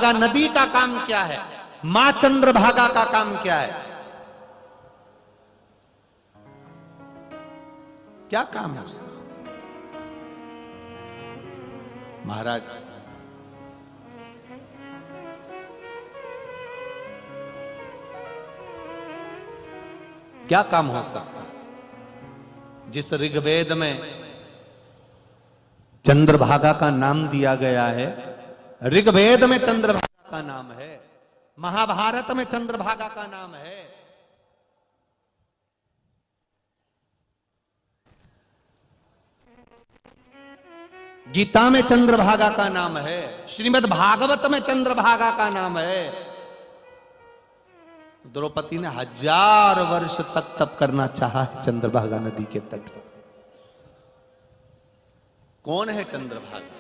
चंद्रभागा नदी का काम क्या है, मां चंद्रभागा का काम क्या है, क्या काम है उसका? महाराज क्या काम हो सकता है? जिस ऋग्वेद में चंद्रभागा का नाम दिया गया है, ऋग्वेद में चंद्रभागा का नाम है, महाभारत में चंद्रभागा का नाम है, गीता में चंद्रभागा का नाम है, श्रीमद् भागवत में चंद्रभागा का नाम है। द्रौपदी ने 1000 वर्ष तक तप करना चाहा है चंद्रभागा नदी के तट पर। कौन है चंद्रभागा?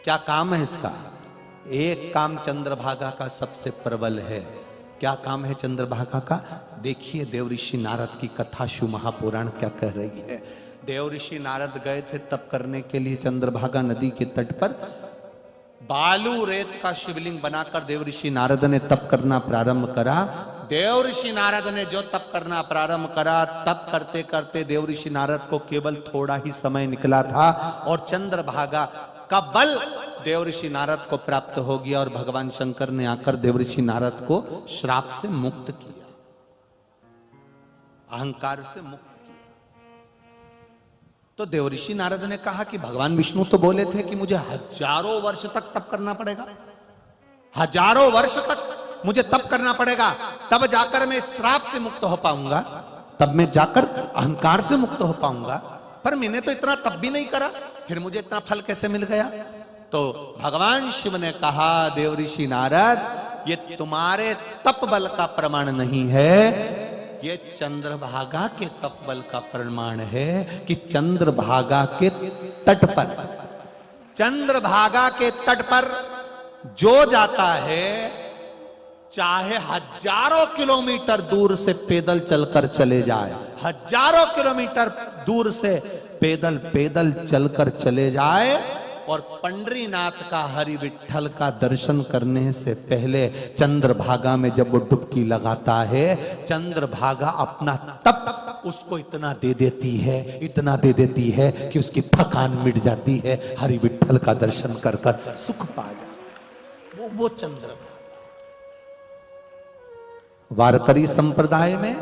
क्या काम है इसका? एक काम चंद्रभागा का सबसे प्रबल है। क्या काम है चंद्रभागा का? देखिए देवऋषि नारद की कथा शिव महापुराण क्या कह रही है। देवऋषि नारद गए थे तप करने के लिए चंद्रभागा नदी के तट पर। बालू रेत का शिवलिंग बनाकर देवऋषि नारद ने तप करना प्रारंभ करा। देवऋषि नारद ने जो तप करना प्रारंभ करा, तप करते करते देवऋषि नारद को केवल थोड़ा ही समय निकला था और चंद्रभागा का बल देवऋषि नारद को प्राप्त हो गया और भगवान शंकर ने आकर देवऋषि नारद को श्राप से मुक्त किया, अहंकार से मुक्त किया। तो देवऋषि नारद ने कहा कि भगवान विष्णु तो बोले थे कि मुझे 1000 वर्ष तक तप करना पड़ेगा, 1000 वर्ष तक मुझे तप करना पड़ेगा, तब जाकर मैं श्राप से मुक्त हो पाऊंगा, तब मैं जाकर अहंकार से मुक्त हो पाऊंगा। पर मैंने तो इतना तप भी नहीं करा, फिर मुझे इतना फल कैसे मिल गया? तो भगवान शिव ने कहा, देवऋषि नारद, ये तुम्हारे तप बल का प्रमाण नहीं है, ये चंद्रभागा के तप बल का प्रमाण है कि चंद्रभागा के तट पर, चंद्रभागा के तट पर जो जाता है, चाहे 1000 किलोमीटर दूर से पैदल चलकर चले जाए, 1000 किलोमीटर दूर से पैदल चलकर चले जाए और पंडरीनाथ का हरि विठल का दर्शन करने से पहले चंद्रभागा में जब वो डुबकी लगाता है, चंद्रभागा अपना तप उसको इतना दे देती है, इतना दे देती है कि उसकी थकान मिट जाती है, हरि विठल का दर्शन कर कर सुख पा जाए। वो चंद्रभागा वारकरी संप्रदाय में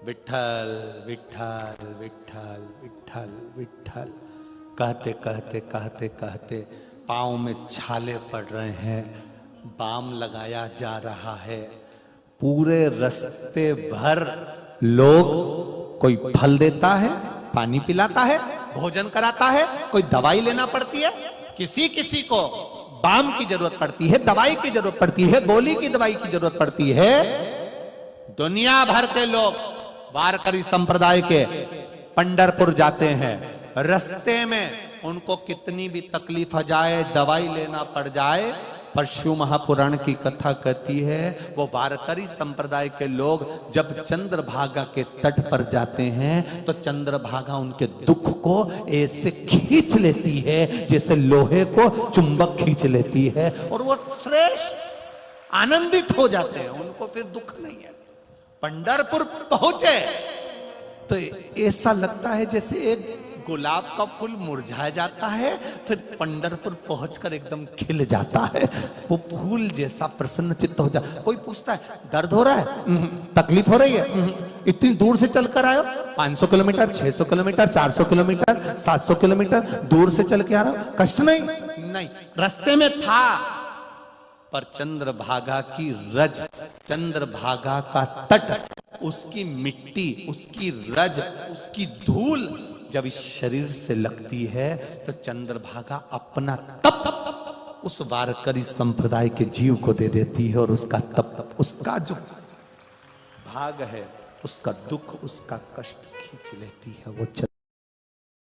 विठल विठल विठल विठल विठल कहते कहते कहते कहते पाँव में छाले पड़ रहे हैं, बाम लगाया जा रहा है। पूरे रास्ते भर लोग, कोई फल देता है, पानी पिलाता है, भोजन कराता है, कोई दवाई लेना पड़ती है, किसी किसी को बाम की जरूरत पड़ती है, दवाई की जरूरत पड़ती है, गोली की दवाई की जरूरत पड़ती है। दुनिया भर के लोग वारकरी संप्रदाय के पंढरपुर जाते हैं, रास्ते में उनको कितनी भी तकलीफ आ जाए, दवाई लेना पड़ जाए, पर शिव महापुराण की कथा कहती है वो वारकरी संप्रदाय के लोग जब चंद्रभागा के तट पर जाते हैं तो चंद्रभागा उनके दुख को ऐसे खींच लेती है जैसे लोहे को चुंबक खींच लेती है और वो श्रेष्ठ आनंदित हो जाते हैं, उनको फिर दुख नहीं है। पंढरपुर पहुंचे तो ऐसा लगता है जैसे एक गुलाब का फूल मुरझा जाता है, फिर पंढरपुर पहुंचकर एकदम खिल जाता है, वो फूल जैसा प्रसन्न चित्त हो जाता। कोई पूछता है दर्द हो रहा है, तकलीफ हो रही है, इतनी दूर से चलकर आयो, 500 किलोमीटर, 600 किलोमीटर, 400 किलोमीटर, 700 किलोमीटर दूर से चल के आ रहा हो, कष्ट नहीं, रास्ते में था। पर चंद्रभागा की रज, चंद्रभागा का तट, उसकी मिट्टी, उसकी रज, उसकी धूल जब इस शरीर से लगती है तो चंद्रभागा अपना तप उस वारकरी संप्रदाय के जीव को दे देती है और उसका तप, उसका जो भाग है, उसका दुख, उसका कष्ट खींच लेती है वो